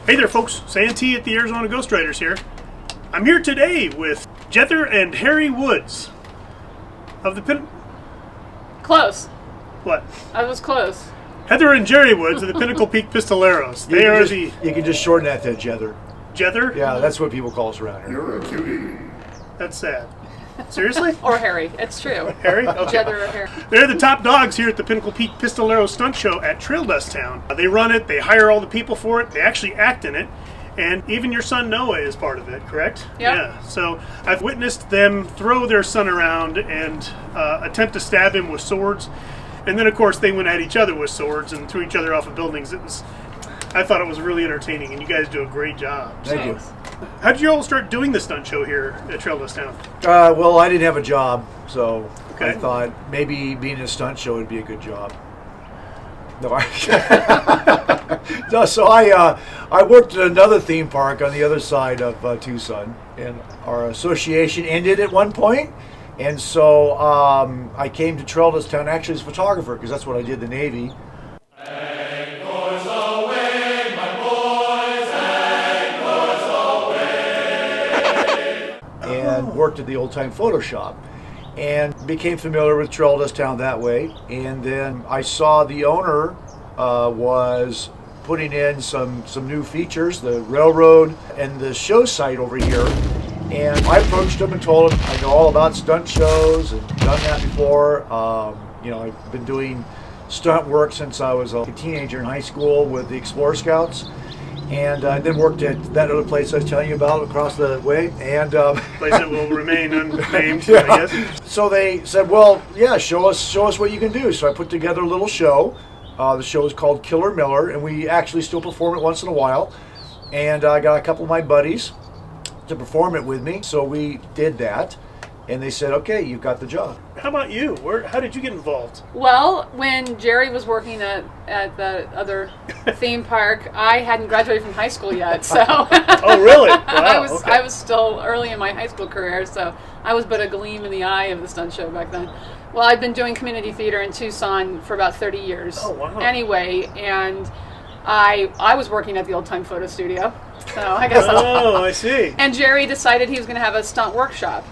Hey there, folks. Santee at the Arizona Ghostriders here. I'm here today with Jether and Harry Woods of the Close. What? I was close. Heather and Jerry Woods of the Pinnacle Peak Pistoleros. They are You can just shorten that to Jether. Jether? Yeah, that's what people call us around here. You're a cutie. That's sad. Seriously? Or Harry. It's true. Harry? Okay. Jether or Harry. They're the top dogs here at the Pinnacle Peak Pistolero Stunt Show at Trail Dust Town. They run it, they hire all the people for it, they actually act in it, and even your son Noah is part of it, correct? Yep. Yeah. So I've witnessed them throw their son around and attempt to stab him with swords, and then of course they went at each other with swords and threw each other off of buildings. I thought it was really entertaining, and you guys do a great job. Thank you. How did you all start doing the stunt show here at Trail Dust Town? Well, I didn't have a job, so Okay. I thought maybe being in a stunt show would be a good job. No, so I worked at another theme park on the other side of Tucson, and our association ended at one point, and so I came to Trail Dust Town actually as a photographer because that's what I did in the Navy. And worked at the old time photo shop and became familiar with Trail Dust Town that way. And then I saw the owner was putting in some new features, the railroad and the show site over here. And I approached him and told him I know all about stunt shows and done that before. I've been doing stunt work since I was a teenager in high school with the Explorer Scouts. And then worked at that other place I was telling you about across the way. And Place that will remain unnamed, Yeah. I guess. So they said, well, yeah, show us what you can do. So I put together a little show. The show is called Killer Miller, and we actually still perform it once in a while. And I got a couple of my buddies to perform it with me. So we did that. And they said, okay, you've got the job. How about you? How did you get involved? Well, when Jerry was working at the other theme park, I hadn't graduated from high school yet, so Oh, really? Wow, okay. I was still early in my high school career, so I was but a gleam in the eye of the stunt show back then. Well, I've been doing community theater in Tucson for about 30 years. Oh, wow. Anyway, and I was working at the old time photo studio, so I guess. Oh, I see. And Jerry decided he was going to have a stunt workshop.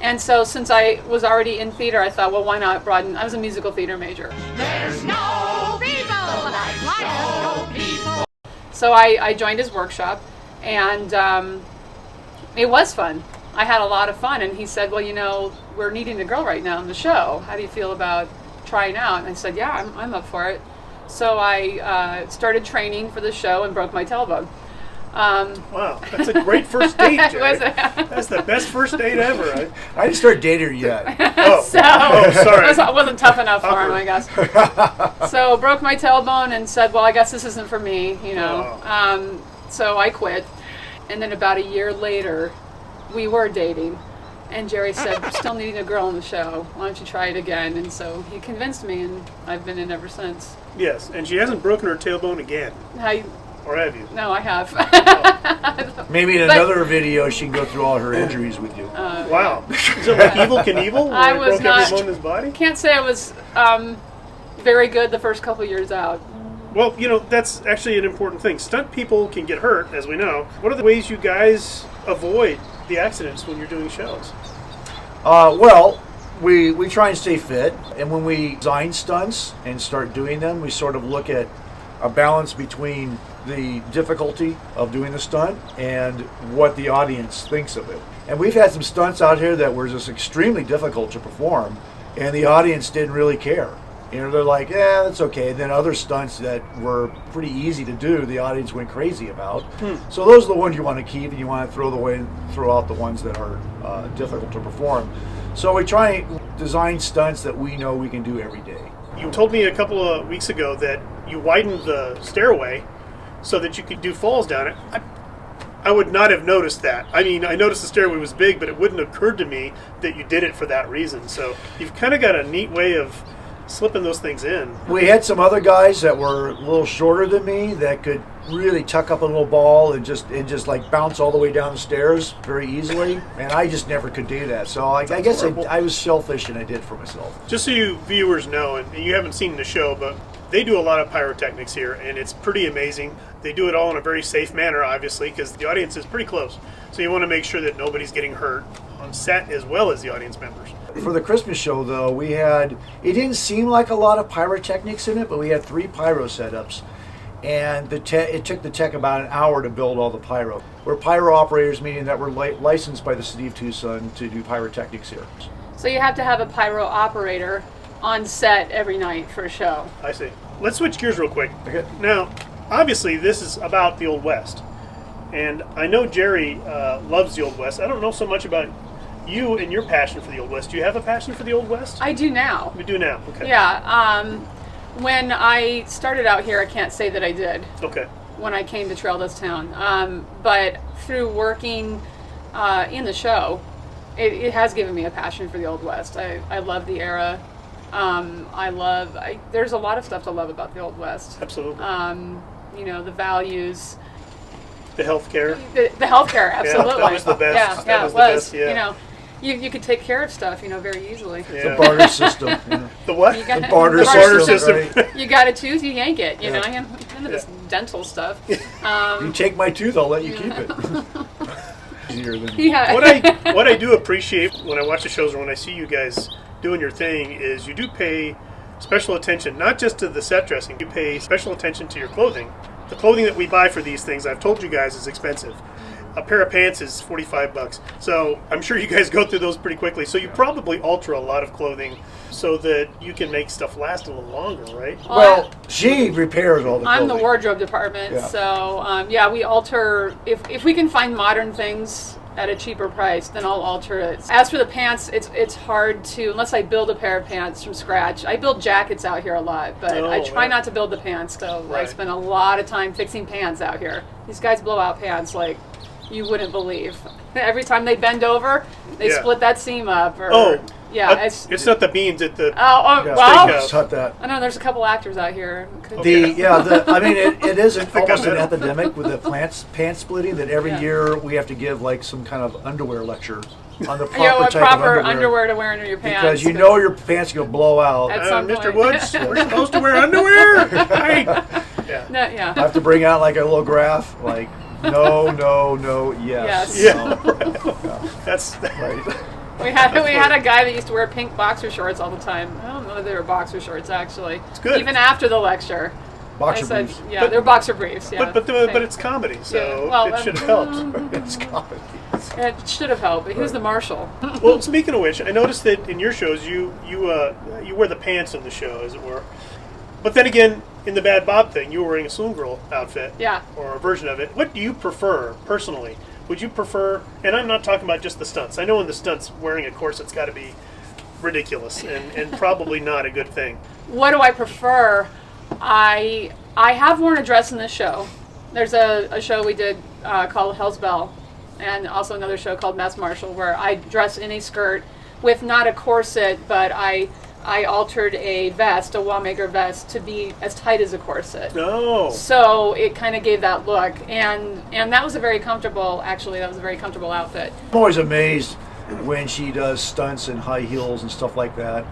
And so since I was already in theater, I thought, well, why not broaden? I was a musical theater major. There's no people like show people. So I joined his workshop, and it was fun. I had a lot of fun. And he said, well, we're needing a girl right now in the show. How do you feel about trying out? And I said, yeah, I'm up for it. So I started training for the show and broke my tailbone. Wow, that's a great first date, Jerry. Was it? That's the best first date ever. I didn't start dating her yet. Oh, sorry. It wasn't tough enough for him, I guess. So broke my tailbone and said, well, I guess this isn't for me, So I quit. And then about a year later, we were dating. And Jerry said, still needing a girl on the show. Why don't you try it again? And so he convinced me, and I've been in ever since. Yes, and she hasn't broken her tailbone again. Or have you? No, I have. Maybe in another video she can go through all her injuries with you. Wow. Is it like Evel Knievel? Where I he was broke not. every bone in his body? Can't say I was very good the first couple years out. Well, that's actually an important thing. Stunt people can get hurt, as we know. What are the ways you guys avoid the accidents when you're doing shows? Well, we try and stay fit, and when we design stunts and start doing them, we sort of look at a balance between the difficulty of doing the stunt and what the audience thinks of it. And we've had some stunts out here that were just extremely difficult to perform, and the audience didn't really care. They're like, yeah, that's okay. And then other stunts that were pretty easy to do, the audience went crazy about. So those are the ones you want to keep, and you want to throw out the ones that are difficult to perform. So we try and design stunts that we know we can do every day. You told me a couple of weeks ago that you widened the stairway so that you could do falls down it. I would not have noticed that. I mean, I noticed the stairway was big, but it wouldn't have occurred to me that you did it for that reason. So you've kind of got a neat way of slipping those things in. We had some other guys that were a little shorter than me that could really tuck up a little ball and just like bounce all the way down the stairs very easily, and I just never could do that. So I guess I was selfish and I did it for myself. Just so you viewers know, and you haven't seen the show, but They do a lot of pyrotechnics here, and it's pretty amazing. They do it all in a very safe manner, obviously, because the audience is pretty close. So you want to make sure that nobody's getting hurt on set as well as the audience members. For the Christmas show, though, it didn't seem like a lot of pyrotechnics in it, but we had 3 pyro setups. And it took the tech about an hour to build all the pyro. We're pyro operators, meaning that we're licensed by the city of Tucson to do pyrotechnics here. So you have to have a pyro operator on set every night for a show. I see. Let's switch gears real quick. Okay. Now, obviously, this is about the Old West. And I know Jerry loves the Old West. I don't know so much about you and your passion for the Old West. Do you have a passion for the Old West? I do now. You do now, okay. Yeah. When I started out here, I can't say that I did. Okay. When I came to Trail Dust Town. But through working in the show, it has given me a passion for the Old West. I love the era. There's a lot of stuff to love about the Old West. Absolutely. The values. The healthcare. The healthcare, absolutely. Yeah, that was the best. Yeah, was it was. The best, yeah. You could take care of stuff, very easily. Yeah. The barter system. The what? You got- The barter The barter system. Right? You got a tooth, you yank it. Yeah. None of this dental stuff. You take my tooth, I'll let you keep it. Easier than Yeah. What I do appreciate when I watch the shows or when I see you guys doing your thing is you do pay special attention, not just to the set dressing, you pay special attention to your clothing. The clothing that we buy for these things, I've told you guys, is expensive. A pair of pants is $45. So I'm sure you guys go through those pretty quickly. So you probably alter a lot of clothing so that you can make stuff last a little longer, right? Well, she repairs all the I'm clothing. the wardrobe department, Yeah. so we alter. If we can find modern things at a cheaper price, then I'll alter it. As for the pants, it's hard to, unless I build a pair of pants from scratch. I build jackets out here a lot, but I try not to build the pants, so I Right. spend a lot of time fixing pants out here. These guys blow out pants like you wouldn't believe. Every time they bend over, they Yeah. split that seam up. It's not the beans at the... Yeah, well, steakhouse. cut that. I know there's a couple actors out here. Could- It is almost an know. epidemic with the pants splitting that every Yeah. year we have to give like some kind of underwear lecture on the proper what type proper of underwear. to wear under your pants. Because you know your pants are going to blow out. At some Mr. point. Woods, we're supposed to wear underwear? Right. Yeah. No, yeah. I have to bring out like a little graph, like no, yes. Yes. No. That's... Right. We had a guy that used to wear pink boxer shorts all the time. I don't know if they were boxer shorts actually. It's good. Even after the lecture. Boxer I said, briefs. yeah, they're boxer briefs. Yeah. But it's comedy, so Yeah, well, it should have helped. It's comedy. It should have helped, but he was the Marshal. Well, speaking of which, I noticed that in your shows you wear the pants in the show, as it were. But then again, in the Bad Bob thing, you were wearing a Saloon Girl outfit. Yeah. Or a version of it. What do you prefer, personally? Would you prefer, and I'm not talking about just the stunts. I know in the stunts, wearing a corset's got to be ridiculous and probably not a good thing. What do I prefer? I have worn a dress in this show. There's a show we did called Hell's Bell, and also another show called Mass Marshal, where I dress in a skirt with not a corset, but I altered a vest, a wallmaker vest, to be as tight as a corset. No. So it kind of gave that look, and that was a very comfortable outfit. I'm always amazed when she does stunts in high heels and stuff like that.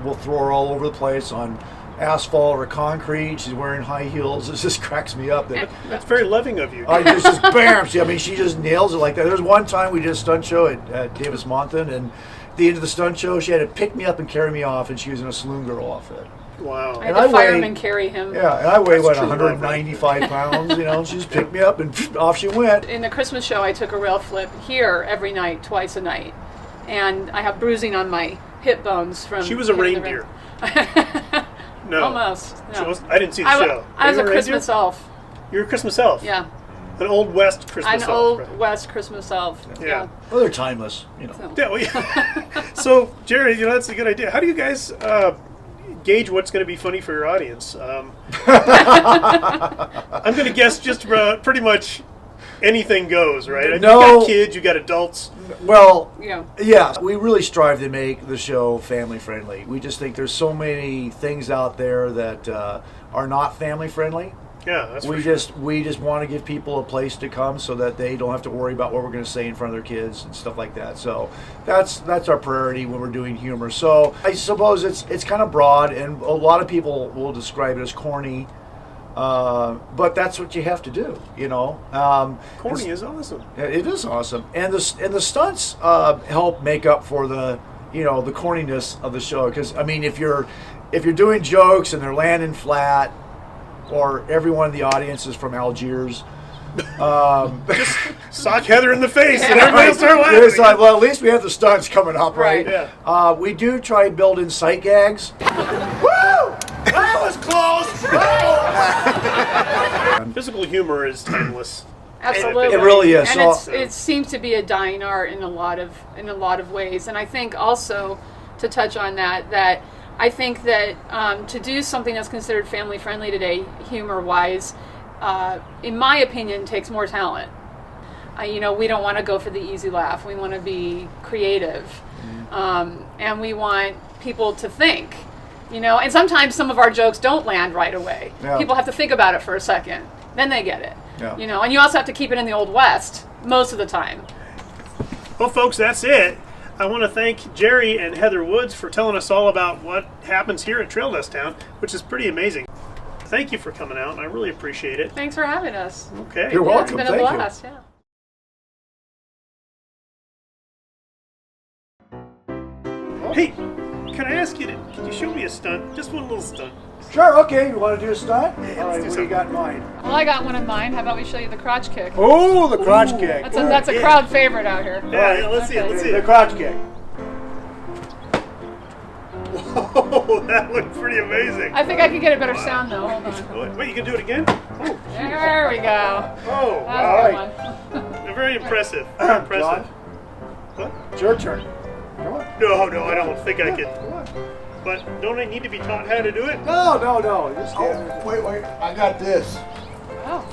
We'll throw her all over the place on asphalt or concrete. She's wearing high heels. It just cracks me up. That's very loving of you. I just bam! She just nails it like that. There's one time we did a stunt show at Davis Monthan, and at the end of the stunt show, she had to pick me up and carry me off, and she was in a Saloon Girl outfit. Wow. I had And the I weigh- fireman carry him. Yeah, and I weigh, That's true 195 pounds, She just picked me up, and off she went. In the Christmas show, I took a rail flip here every night, twice a night, and I have bruising on my hip bones from. She was a hitting the reindeer. rail- No. Almost. She No. wasn't, I didn't see the I show. was Were a you Christmas reindeer? elf. You were a Christmas elf. Yeah, An Old West Christmas an elf. old right? West Christmas elf. Yeah. Well, they're timeless, So- Yeah, well, yeah. So, Jerry, that's a good idea. How do you guys gauge what's going to be funny for your audience? I'm going to guess just about pretty much anything goes, right? I mean, No. You got kids, you got adults. Well, Yeah. yeah, we really strive to make the show family friendly. We just think there's so many things out there that are not family friendly. Yeah, that's we just want to give people a place to come so that they don't have to worry about what we're going to say in front of their kids and stuff like that. So that's our priority when we're doing humor. So I suppose it's kind of broad, and a lot of people will describe it as corny. But that's what you have to do, Corny is awesome. It is awesome, and the stunts help make up for the the corniness of the show. Because I mean, if you're doing jokes and they're landing flat, or everyone in the audience is from Algiers, Just sock Heather in the face and everybody will start laughing. it's like, well, at least we have the stunts coming up, right? Right. Yeah. We do try and build in sight gags. Woo! That was close. Physical humor is timeless. Absolutely, It really is. and So- it seems to be a dying art in a lot of ways. And I think also to touch on that I think that to do something that's considered family friendly today, humor wise, in my opinion, takes more talent. We don't want to go for the easy laugh. We want to be creative, and we want people to think. And sometimes some of our jokes don't land right away. Yeah. People have to think about it for a second, then they get it. Yeah. And you also have to keep it in the Old West most of the time. Well, folks, that's it. I want to thank Jerry and Heather Woods for telling us all about what happens here at Trail Dust Town, which is pretty amazing. Thank you for coming out. I really appreciate it. Thanks for having us. Okay. You're welcome. It's been a Thank you. blast. Yeah. Hey, can I ask you can you show me a stunt? Just one little stunt. Sure. Okay. You want to do a stunt? Yeah, All let's right. do What do you something. got in mind? Well, I got one in mind. How about we show you the crotch kick? Oh, the crotch kick. That's a yeah. crowd favorite out here. Yeah, let's see it. Okay. Let's see The it. crotch kick. Whoa, that looked pretty amazing. I think I could get a better sound though. Hold on. Wait, you can do it again? Oh, There we go. oh, That's wow. a good one. Very impressive. Very impressive. John, What? it's your turn. Come on. No, I don't think I Come could. on. But don't I need to be taught how to do it? No. Just stand there. Wait, I got this. Oh.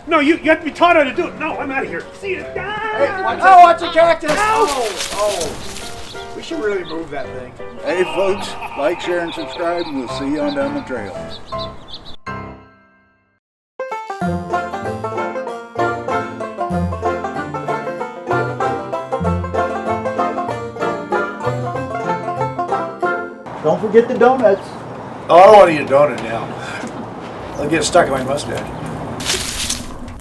No, you have to be taught how to do it. No, I'm out of here. See you. Oh, watch the cactus! Oh. We should really move that thing. Hey, folks, like, share, and subscribe, and we'll see you on down the trail. Don't forget the donuts. Oh, I don't want to eat a donut now. I'll get stuck in my mustache.